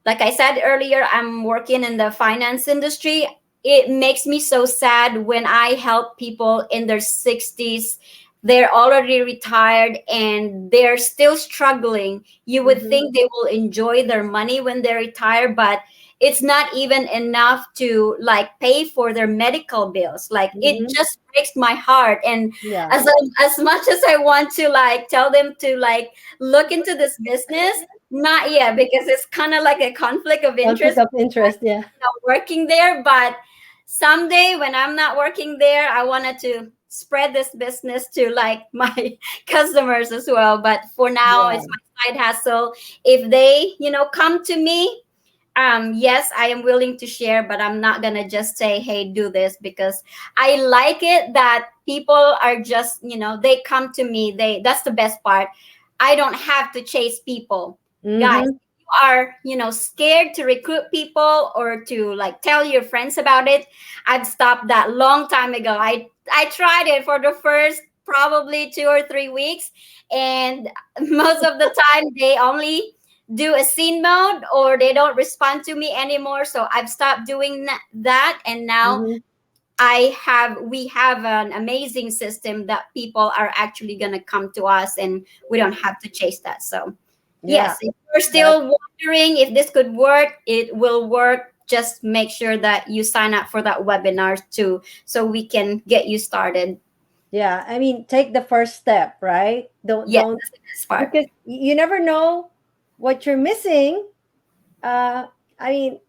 like I said earlier, I'm working in the finance industry. It makes me so sad when I help people in their 60s. They're already retired and they're still struggling. You would Mm-hmm. think they will enjoy their money when they retire, but it's not even enough to like pay for their medical bills. Like, it Mm-hmm. just breaks my heart. And Yeah. as much as I want to like tell them to like look into this business, not yet, because it's kind of like a conflict of Conflict interest, of interest. Yeah. working there. But someday when I'm not working there, I wanted to spread this business to like my customers as well. But for now, Yeah. it's my side hustle. If they, come to me, yes, I am willing to share, but I'm not gonna just say, hey, do this, because I like it that people are just, they come to me. That's the best part. I don't have to chase people. Guys, Mm-hmm. if you are, scared to recruit people or to like tell your friends about it, I've stopped that long time ago. I tried it for the first probably 2 or 3 weeks, and most of the time they only do a scene mode or they don't respond to me anymore. So I've stopped doing that, and now Mm-hmm. we have an amazing system that people are actually going to come to us, and we don't have to chase that. So Yeah. yes, if you're That's still wondering if this could work, it will work. Just make sure that you sign up for that webinar too, so we can get you started. yeah. I mean, take the first step, right? Yes, Don't that's the best part. because you never know what you're missing. I mean,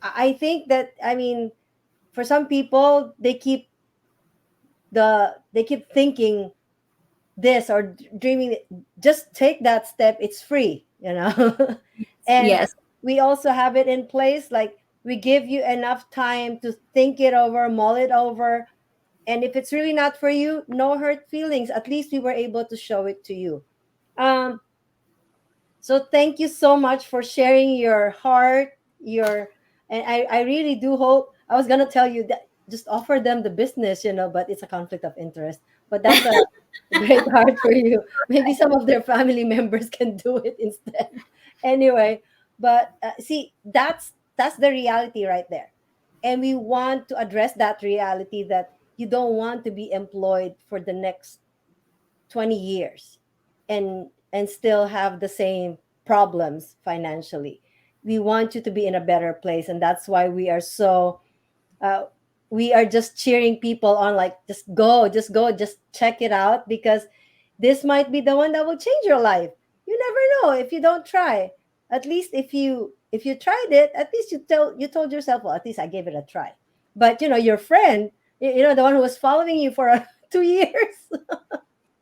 I think that, I mean, for some people, they keep thinking this or dreaming it. Just take that step. It's free, and Yes. we also have it in place. Like, we give you enough time to think it over, mull it over. And if it's really not for you, no hurt feelings. At least we were able to show it to you. Um, so thank you so much for sharing your heart, and I really do hope. I was gonna tell you that just offer them the business, but it's a conflict of interest. But that's a great heart for you. Maybe some of their family members can do it instead. Anyway, but see, that's the reality right there, and we want to address that reality that you don't want to be employed for the next 20 years and still have the same problems financially. We want you to be in a better place, and that's why uh, we are just cheering people on, like, just go, just check it out, because this might be the one that will change your life. You never know if you don't try. At least if you tried it, at least you told yourself, well, at least I gave it a try. But your friend, the one who was following you for a 2 years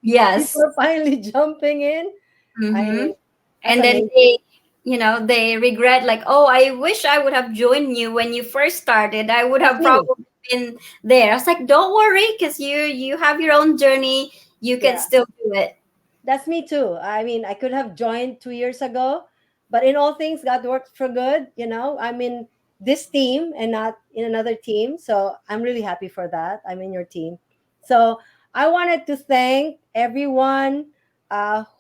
Yes. before finally jumping in. I Mm-hmm. mean, that's And then amazing. they regret, like, oh, I wish I would have joined you when you first started. I would That's have me. probably been there. I was like, don't worry, because you have your own journey. You can Yeah. still do it. That's me too. I mean, I could have joined 2 years ago, but in all things, God works for good. I'm in this team and not in another team. So I'm really happy for that. I'm in your team. So I wanted to thank everyone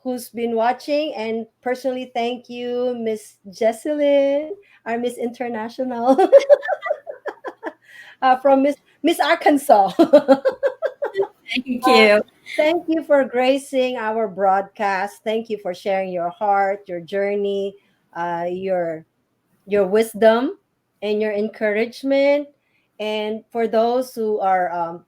who's been watching, and personally thank you, Miss Jessilyn, our Miss International, from Miss Arkansas. Thank you. Thank you for gracing our broadcast. Thank you for sharing your heart, your journey, your wisdom, and your encouragement. And for those who are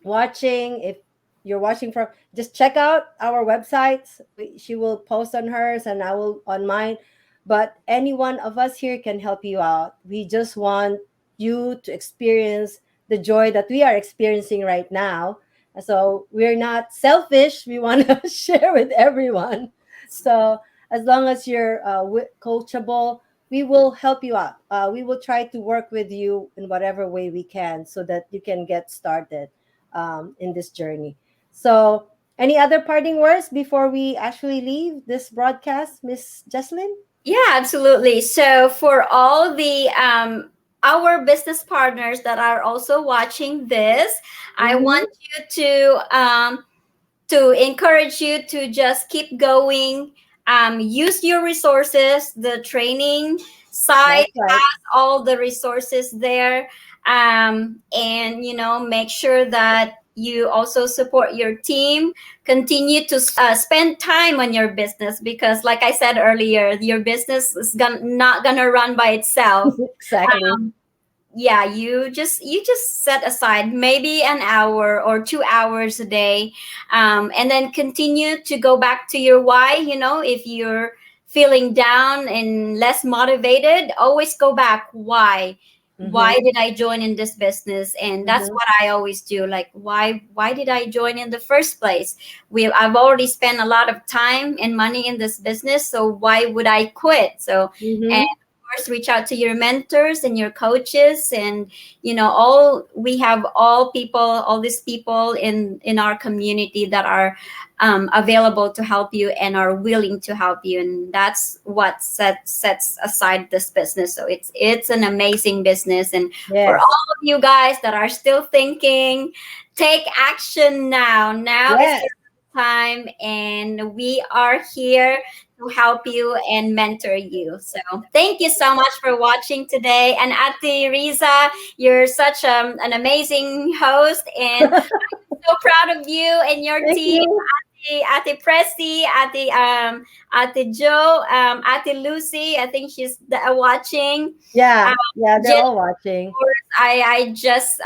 watching, if you're watching from, just check out our websites. She will post on hers and I will on mine, but any one of us here can help you out. We just want you to experience the joy that we are experiencing right now. So we're not selfish, we want to share with everyone. So as long as you're coachable, we will help you out. We will try to work with you in whatever way we can so that you can get started in this journey. So, any other parting words before we actually leave this broadcast, Miss Jesselyn? Yeah, absolutely. So for all the our business partners that are also watching this, I Mm-hmm. want you to encourage you to just keep going. Use your resources. The training site That's right. has all the resources there. And make sure that you also support your team. Continue to spend time on your business, because like I said earlier, your business is not gonna run by itself. Exactly. Yeah, you just set aside maybe an hour or 2 hours a day, and then continue to go back to your why. If you're feeling down and less motivated, always go back. Why Mm-hmm. did I join in this business? And that's Mm-hmm. what I always do. Like, why did I join in the first place? I've already spent a lot of time and money in this business, so why would I quit? So, and Mm-hmm. course, reach out to your mentors and your coaches. And all these people in our community that are available to help you and are willing to help you. And that's what sets aside this business. So it's an amazing business. And for Yes. all of you guys that are still thinking, take action now. Now is Yes. your time, and we are here to help you and mentor you. So thank you so much for watching today. And Ate Riza, you're such an amazing host, and so proud of you and your Thank team. you. Ate Pressy, Ate Joe, Ate Lucy. I think she's watching. Yeah. Um, Yeah. They're Jen, all watching. I just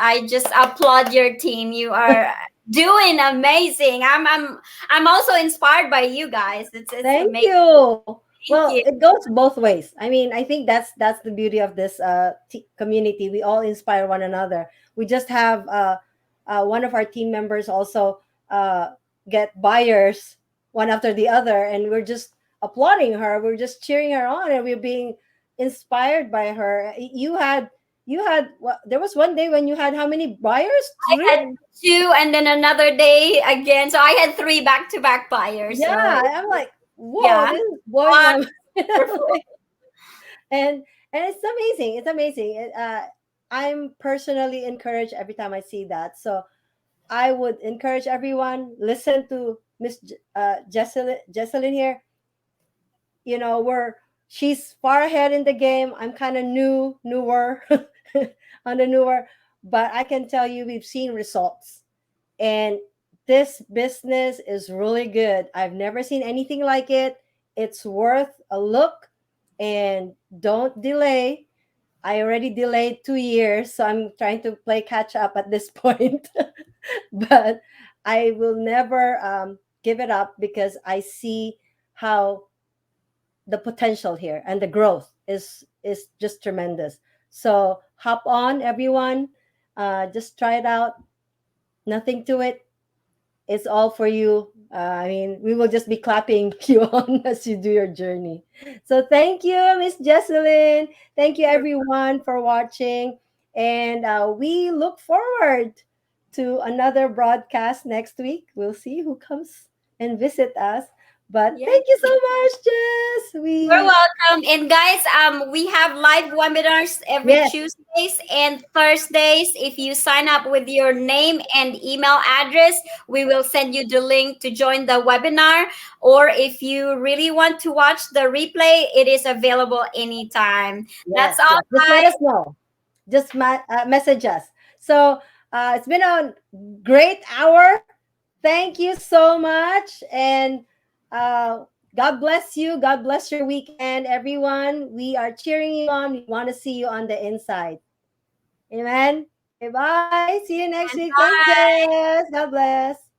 applaud your team. You are doing amazing. I'm also inspired by you guys. It's Thank amazing. you. Thank Well, you. it goes both ways. I mean, I think that's the beauty of this community. We all inspire one another. We just have one of our team members also uh, get buyers one after the other, and we're just applauding her. We're just cheering her on, and we're being inspired by her. You had there was one day when you had how many buyers? I Three? had two, and then another day again. So I had three back-to-back buyers. So Yeah, I'm like, whoa, yeah, this is blowing one my wonderful. mind. and and it's amazing. It's amazing. I'm personally encouraged every time I see that. So I would encourage everyone listen to Jesselyn here. We're she's far ahead in the game. I'm kind of newer on the newer, but I can tell you we've seen results, and this business is really good. I've never seen anything like it. It's worth a look, and don't delay. I already delayed 2 years, so I'm trying to play catch up at this point. But I will never give it up because I see how the potential here and the growth is just tremendous. So hop on, everyone. Just try it out. Nothing to it. it's all for you. I mean, we will just be clapping you on as you do your journey. So thank you, Miss Jesselyn. Thank you, everyone, for watching. And we look forward to another broadcast next week. We'll see who comes and visit us. But Yeah. thank you so much, Jess. You're welcome. And guys, we have live webinars every Yes, Tuesdays and Thursdays. If you sign up with your name and email address, we will send you the link to join the webinar. Or if you really want to watch the replay, it is available anytime. yes, That's all, yes. Just let guys. us know. Just message us. So it's been a great hour. Thank you so much. And uh, God bless you. God bless your weekend, everyone. We are cheering you on. We want to see you on the inside. Amen. Okay, bye. See you next And week. Thanks, bye. Jess. God bless.